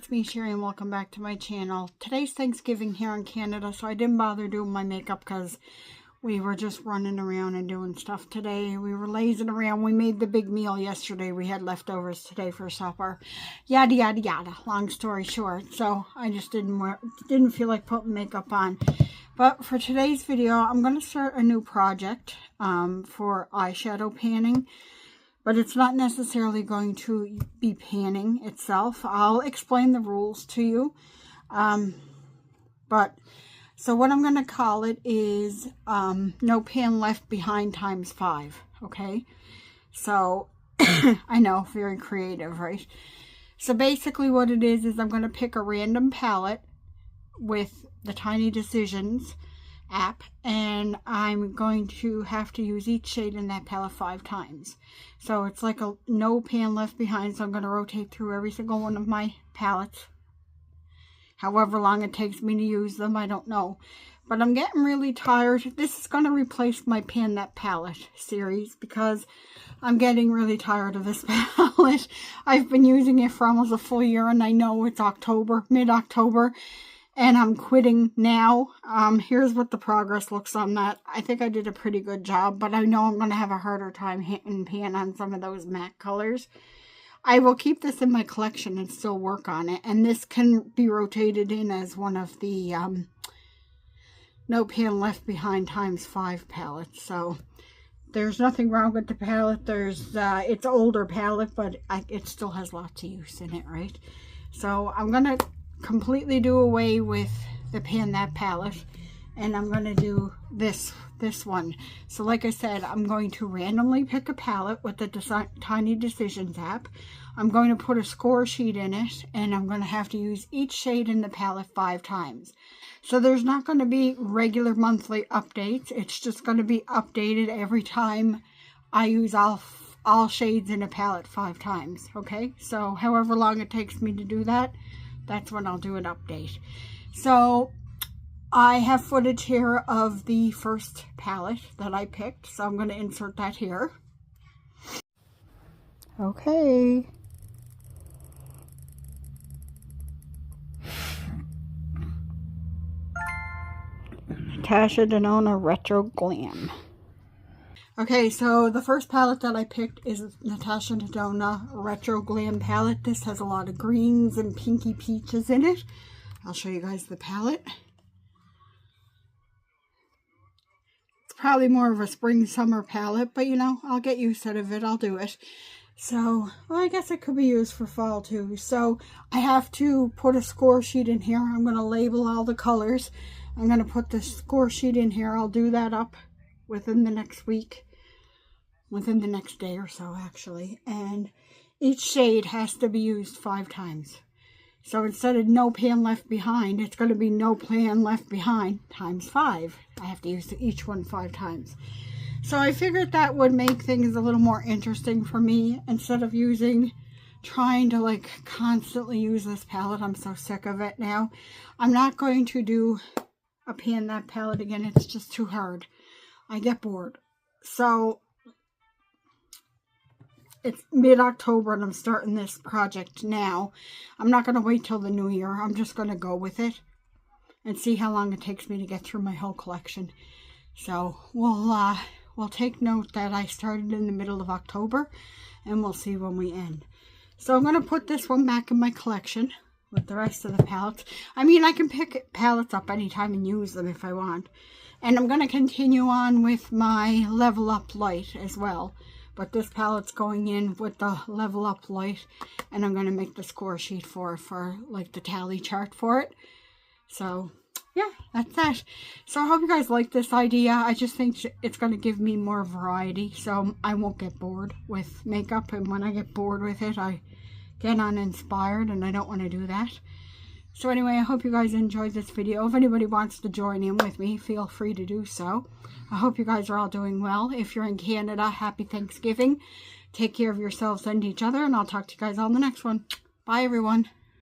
it's me, Sherry, and welcome back to my channel. Today's Thanksgiving here in Canada, so I didn't bother doing my makeup because we were just running around and doing stuff today. We were lazing around. We made the big meal yesterday. We had leftovers today for supper. Yada, yada, yada. Long story short. So I just didn't feel like putting makeup on. But for today's video, I'm going to start a new project for eyeshadow panning. But it's not necessarily going to be panning itself. I'll explain the rules to you. So what I'm going to call it is no pan left behind times 5. Okay. So I know, very creative, right? So basically what it is I'm going to pick a random palette with the Tiny Decisions app, and I'm going to have to use each shade in that palette 5 times. So it's like a no pan left behind, so I'm going to rotate through every single one of my palettes. However long it takes me to use them, I don't know. But I'm getting really tired. This is going to replace my Pan That Palette series because I'm getting really tired of this palette. I've been using it for almost a full year, and I know it's October, mid-October. And I'm quitting now. Here's what the progress looks on that. I think I did a pretty good job, but I know I'm going to have a harder time hitting pan on some of those matte colors. I will keep this in my collection and still work on it. And this can be rotated in as one of the no pan left behind times 5 palettes. So there's nothing wrong with the palette. It's an older palette, but it still has lots of use in it, right? So I'm going to completely do away with the Pan That palette, and I'm going to do this one. So like I said, I'm going to randomly pick a palette with the Tiny Decisions app. I'm going to put a score sheet in it, and I'm going to have to use each shade in the palette 5 times. So there's not going to be regular monthly updates. It's just going to be updated every time I use all shades in a palette 5 times. Okay, so however long it takes me to do that, that's when I'll do an update. So I have footage here of the first palette that I picked, so I'm going to insert that here. Okay. Natasha Denona Retro Glam. Okay, so the first palette that I picked is Natasha Denona Retro Glam palette. This has a lot of greens and pinky peaches in it. I'll show you guys the palette. It's probably more of a spring-summer palette, but you know, I'll get used out of it. I'll do it. So, well, I guess it could be used for fall too. So, I have to put a score sheet in here. I'm going to label all the colors. I'm going to put the score sheet in here. I'll do that up within the next week. Within the next day or so, actually. And each shade has to be used 5 times. So instead of no pan left behind, it's going to be no pan left behind times 5. I have to use each one 5 times. So I figured that would make things a little more interesting for me. Instead of trying to like constantly use this palette. I'm so sick of it now. I'm not going to do a Pan That palette again. It's just too hard. I get bored. So it's mid-October and I'm starting this project now. I'm not going to wait till the new year. I'm just going to go with it and see how long it takes me to get through my whole collection. So we'll take note that I started in the middle of October, and we'll see when we end. So I'm going to put this one back in my collection with the rest of the palettes. I mean, I can pick palettes up anytime and use them if I want. And I'm going to continue on with my Level Up Light as well. But this palette's going in with the Level Up Light, and I'm going to make the score sheet for like the tally chart for it. So yeah, that's that. So I hope you guys like this idea. I just think it's going to give me more variety, so I won't get bored with makeup. And when I get bored with it, I get uninspired, and I don't want to do that. So anyway, I hope you guys enjoyed this video. If anybody wants to join in with me, feel free to do so. I hope you guys are all doing well. If you're in Canada, happy Thanksgiving. Take care of yourselves and each other, and I'll talk to you guys on the next one. Bye, everyone.